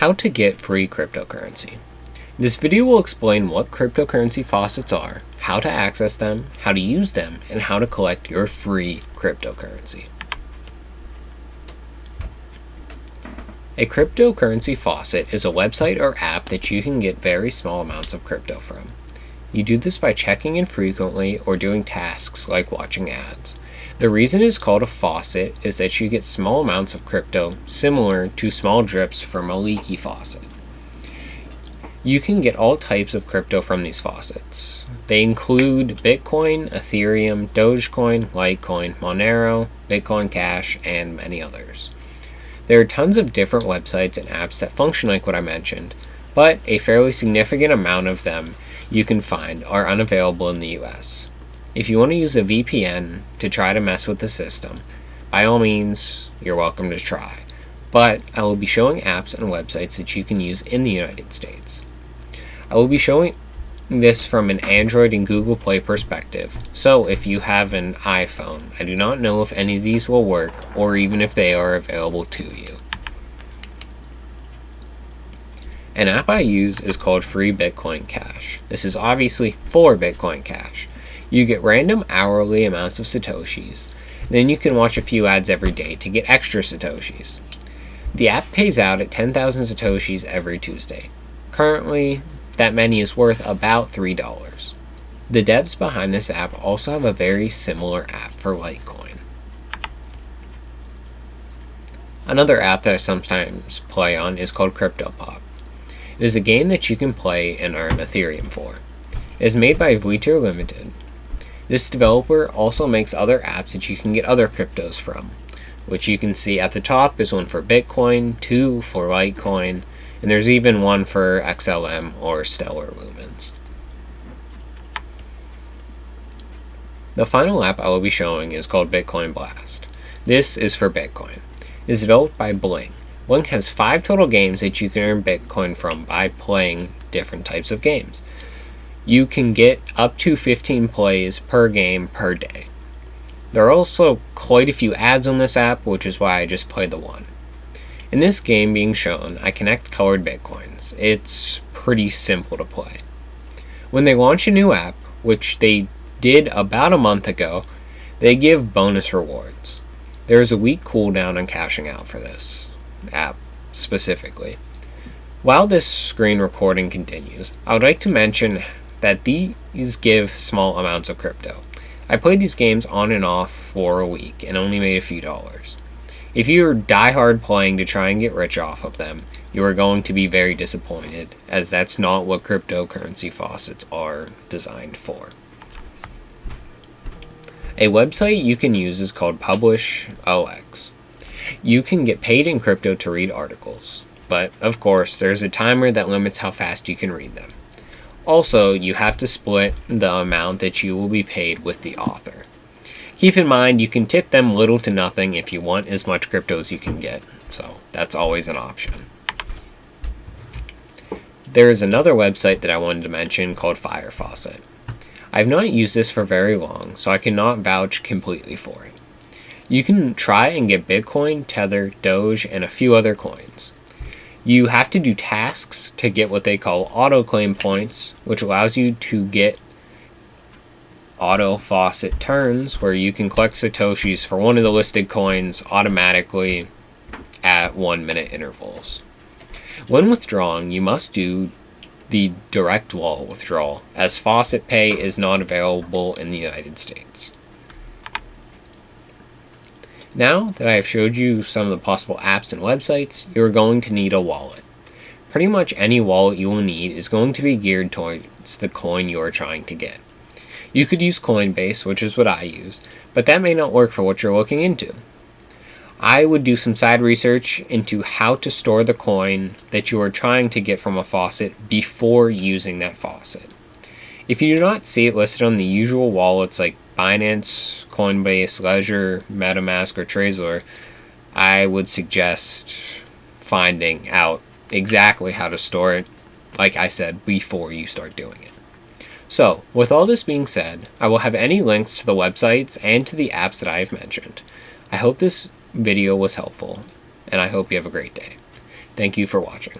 How to get free cryptocurrency. This video will explain what cryptocurrency faucets are, how to access them, how to use them, and how to collect your free cryptocurrency. A cryptocurrency faucet is a website or app that you can get very small amounts of crypto from. You do this by checking in frequently or doing tasks like watching ads. The reason it's called a faucet is that you get small amounts of crypto similar to small drips from a leaky faucet. You can get all types of crypto from these faucets. They include Bitcoin, Ethereum, Dogecoin, Litecoin, Monero, Bitcoin Cash, and many others. There are tons of different websites and apps that function like what I mentioned, but a fairly significant amount of them you can find are unavailable in the US. If you want to use a VPN to try to mess with the system, by all means, you're welcome to try. But I will be showing apps and websites that you can use in the United States. I will be showing this from an Android and Google Play perspective, so if you have an iPhone, I do not know if any of these will work or even if they are available to you. An app I use is called Free Bitcoin Cash. This is obviously for Bitcoin Cash. You get random hourly amounts of Satoshis. Then you can watch a few ads every day to get extra Satoshis. The app pays out at 10,000 Satoshis every Tuesday. Currently, that many is worth about $3. The devs behind this app also have a very similar app for Litecoin. Another app that I sometimes play on is called Cryptopop. It is a game that you can play and earn Ethereum for. It is made by Vlter Limited. This developer also makes other apps that you can get other cryptos from, which you can see at the top is one for Bitcoin, 2 for Litecoin, and there's even one for XLM or Stellar Lumens. The final app I will be showing is called Bitcoin Blast. This is for Bitcoin. It is developed by Blink. Blink has 5 total games that you can earn Bitcoin from by playing different types of games. You can get up to 15 plays per game per day. There are also quite a few ads on this app, which is why I just played the one. In this game being shown, I connect colored Bitcoins. It's pretty simple to play. When they launch a new app, which they did about a month ago, they give bonus rewards. There is a week cooldown on cashing out for this app specifically. While this screen recording continues, I would like to mention that these give small amounts of crypto. I played these games on and off for a week and only made a few dollars. If you're diehard playing to try and get rich off of them, you are going to be very disappointed, as that's not what cryptocurrency faucets are designed for. A website you can use is called PublishOx. You can get paid in crypto to read articles, but of course there's a timer that limits how fast you can read them. Also, you have to split the amount that you will be paid with the author. Keep in mind, you can tip them little to nothing if you want as much crypto as you can get, so that's always an option. There is another website that I wanted to mention called FireFapp. I have not used this for very long, so I cannot vouch completely for it. You can try and get Bitcoin, Tether, Doge, and a few other coins. You have to do tasks to get what they call auto claim points, which allows you to get auto faucet turns, where you can collect Satoshis for one of the listed coins automatically at 1-minute intervals. When withdrawing, you must do the direct wall withdrawal, as faucet pay is not available in the United States. Now that I have showed you some of the possible apps and websites, you are going to need a wallet. Pretty much any wallet you will need is going to be geared towards the coin you are trying to get. You could use Coinbase, which is what I use, but that may not work for what you're looking into. I would do some side research into how to store the coin that you are trying to get from a faucet before using that faucet. If you do not see it listed on the usual wallets like Binance, Coinbase, Ledger, MetaMask, or Trezor, I would suggest finding out exactly how to store it, like I said, before you start doing it. So, with all this being said, I will have any links to the websites and to the apps that I have mentioned. I hope this video was helpful, and I hope you have a great day. Thank you for watching.